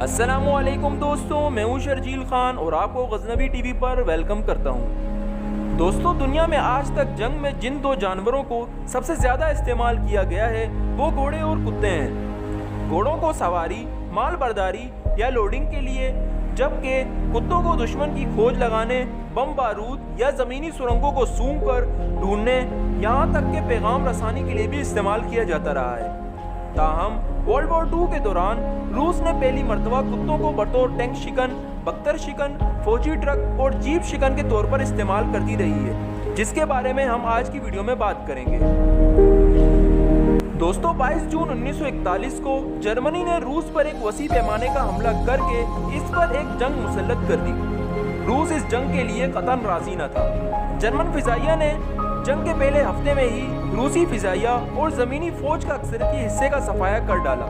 السلام علیکم دوستوں، میں ہوں شرجیل خان اور آپ کو غزنوی ٹی وی پر ویلکم کرتا ہوں۔ دوستوں، دنیا میں آج تک جنگ میں جن دو جانوروں کو سب سے زیادہ استعمال کیا گیا ہے وہ گھوڑے اور کتے ہیں۔ گھوڑوں کو سواری، مال برداری یا لوڈنگ کے لیے، جبکہ کتوں کو دشمن کی کھوج لگانے، بم بارود یا زمینی سرنگوں کو سونگھ کر ڈھونڈنے، یہاں تک کہ پیغام رسانی کے لیے بھی استعمال کیا جاتا رہا ہے۔ تاہم ورلڈ وار 2 کے دوران روس نے پہلی مرتبہ کتوں کو بطور ٹینک شکن، بختر شکن، فوجی ٹرک اور جیپ شکن کے طور پر استعمال کرتی رہی ہے، جس کے بارے میں ہم آج کی ویڈیو میں بات کریں گے۔ دوستو، 22 جون 1941 کو جرمنی نے روس پر ایک وسیع پیمانے کا حملہ کر کے اس پر ایک جنگ مسلط کر دی۔ روس اس جنگ کے لیے قطعاً راضی نہ تھا۔ جرمن فضائیہ نے جنگ کے پہلے ہفتے میں ہی روسی فضائیہ اور زمینی فوج کا اکثریتی حصے کا صفایا کر ڈالا۔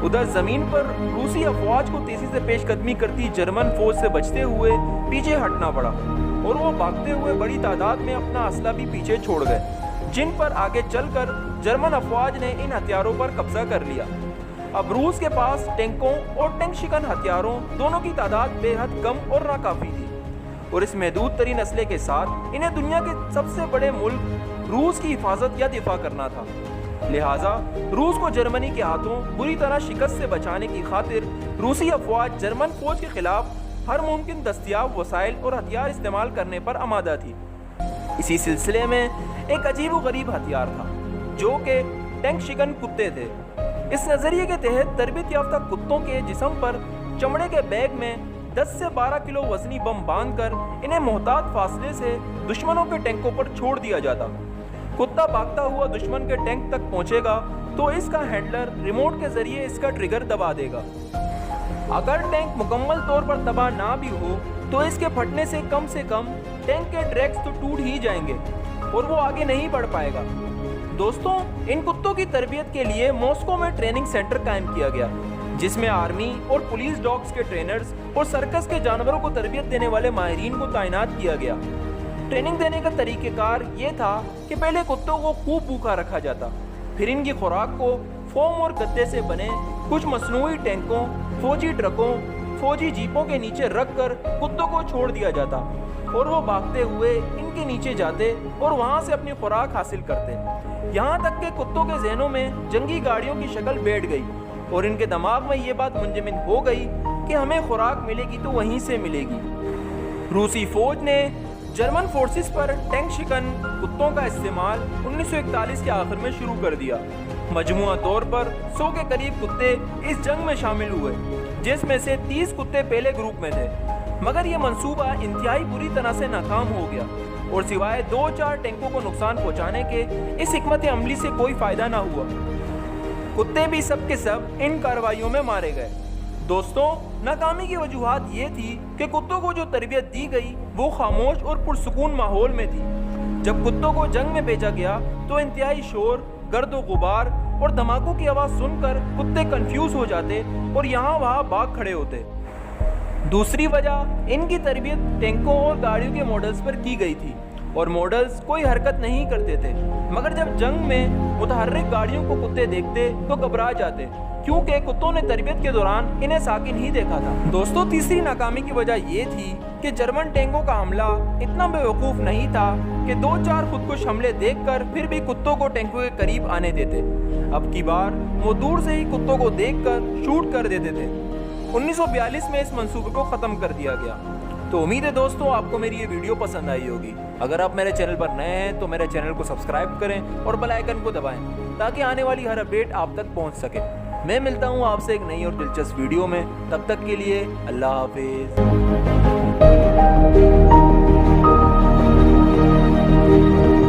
ادھر زمین پر روسی افواج کو تیزی سے پیش قدمی کرتی جرمن فوج سے بچتے ہوئے پیچھے ہٹنا پڑا، اور وہ بھاگتے ہوئے بڑی تعداد میں اپنا اسلحہ بھی پیچھے چھوڑ گئے، جن پر آگے چل کر جرمن افواج نے ان ہتھیاروں پر قبضہ کر لیا۔ اب روس کے پاس ٹینکوں اور ٹینک شکن ہتھیاروں دونوں کی تعداد بے حد کم اور ناکافی تھی، اور اس محدود ترین اسلحے کے ساتھ انہیں دنیا کے سب سے بڑے ملک روس کی حفاظت یا دفاع کرنا تھا۔ لہٰذا روس کو جرمنی کے ہاتھوں بری طرح شکست سے بچانے کی خاطر روسی افواج جرمن فوج کے خلاف ہر ممکن دستیاب وسائل اور ہتھیار استعمال کرنے پر آمادہ تھی۔ اسی سلسلے میں ایک عجیب و غریب ہتھیار تھا، جو کہ ٹینک شکن کتے تھے۔ اس نظریے کے تحت تربیت یافتہ کتوں کے جسم پر چمڑے کے بیگ میں 10 سے 12 کلو وزنی بم باندھ کر انہیں محتاط فاصلے سے دشمنوں کے ٹینکوں پر چھوڑ دیا جاتا۔ کتا بھاگتا ہوا دشمن کے ٹینک تک پہنچے گا تو اس کا ہینڈلر ریموٹ کے ذریعے اس کا ٹریگر دبا دے گا۔ اگر ٹینک مکمل طور پر تباہ نہ بھی ہو تو اس کے پھٹنے سے کم ٹینک کے ٹریکس تو ٹوٹ ہی جائیں گے اور وہ آگے نہیں بڑھ پائے گا۔ دوستوں، ان کتوں کی تربیت کے لیے ماسکو میں ٹریننگ سینٹر قائم کیا گیا، جس میں آرمی اور پولیس ڈاگز کے ٹرینرز اور سرکس کے جانوروں کو تربیت دینے والے ماہرین کو تعینات کیا گیا۔ ٹریننگ دینے کا طریقہ کار یہ تھا کہ پہلے کتوں کو خوب بھوکا رکھا جاتا، پھر ان کی خوراک کو فوم اور گدے سے بنے کچھ مصنوعی ٹینکوں، فوجی ٹرکوں، فوجی جیپوں کے نیچے رکھ کر کتوں کو چھوڑ دیا جاتا، اور وہ بھاگتے ہوئے ان کے نیچے جاتے اور وہاں سے اپنی خوراک حاصل کرتے، یہاں تک کہ کتوں کے ذہنوں میں جنگی گاڑیوں کی شکل بیٹھ گئی، اور ان کے دماغ میں یہ بات منجمد ہو گئی کہ ہمیں خوراک ملے گی تو وہیں سے ملے گی۔ روسی فوج نے جرمن فورسز پر ٹینک شکن کتوں کا استعمال 1941 کے آخر میں شروع کر دیا۔ مجموعہ طور پر 100 کے قریب کتے اس جنگ میں شامل ہوئے، جس میں سے 30 کتے پہلے گروپ میں تھے، مگر یہ منصوبہ انتہائی بری طرح سے ناکام ہو گیا، اور سوائے 2-4 ٹینکوں کو نقصان پہنچانے کے اس حکمت عملی سے کوئی فائدہ نہ ہوا۔ کتے بھی سب کے سب ان کارروائیوں میں مارے گئے۔ دوستوں، ناکامی کی وجوہات یہ تھی کہ کتوں کو جو تربیت دی گئی وہ خاموش اور پرسکون ماحول میں تھی۔ جب کتوں کو جنگ میں بھیجا گیا تو انتہائی شور، گرد و غبار اور دھماکوں کی آواز سن کر کتے کنفیوز ہو جاتے اور یہاں وہاں بھاگ کھڑے ہوتے۔ دوسری وجہ ان کی تربیت ٹینکوں اور گاڑیوں کے ماڈلز پر کی گئی تھی، اور ماڈلز کوئی حرکت نہیں کرتے تھے، مگر جب جنگ میں متحرک گاڑیوں کو کتے دیکھتے تو گھبرا جاتے، کیونکہ کتوں نے تربیت کے دوران انہیں ساکن ہی دیکھا تھا۔ دوستوں، تیسری ناکامی کی وجہ یہ تھی کہ جرمن ٹینکوں کا حملہ اتنا بے وقوف نہیں تھا کہ 2-4 خودکش حملے دیکھ کر پھر بھی کتوں کو ٹینکوں کے قریب آنے دیتے۔ اب کی بار وہ دور سے ہی کتوں کو دیکھ کر شوٹ کر دیتے تھے۔ 1942 میں اس منصوبے کو ختم کر دیا گیا۔ تو امید ہے دوستوں آپ کو میری یہ ویڈیو پسند آئی ہوگی۔ اگر آپ میرے چینل پر نئے ہیں تو میرے چینل کو سبسکرائب کریں اور بیل آئیکن کو دبائیں تاکہ آنے والی ہر اپڈیٹ آپ تک پہنچ سکے۔ میں ملتا ہوں آپ سے ایک نئی اور دلچسپ ویڈیو میں، تب تک کے لیے اللہ حافظ۔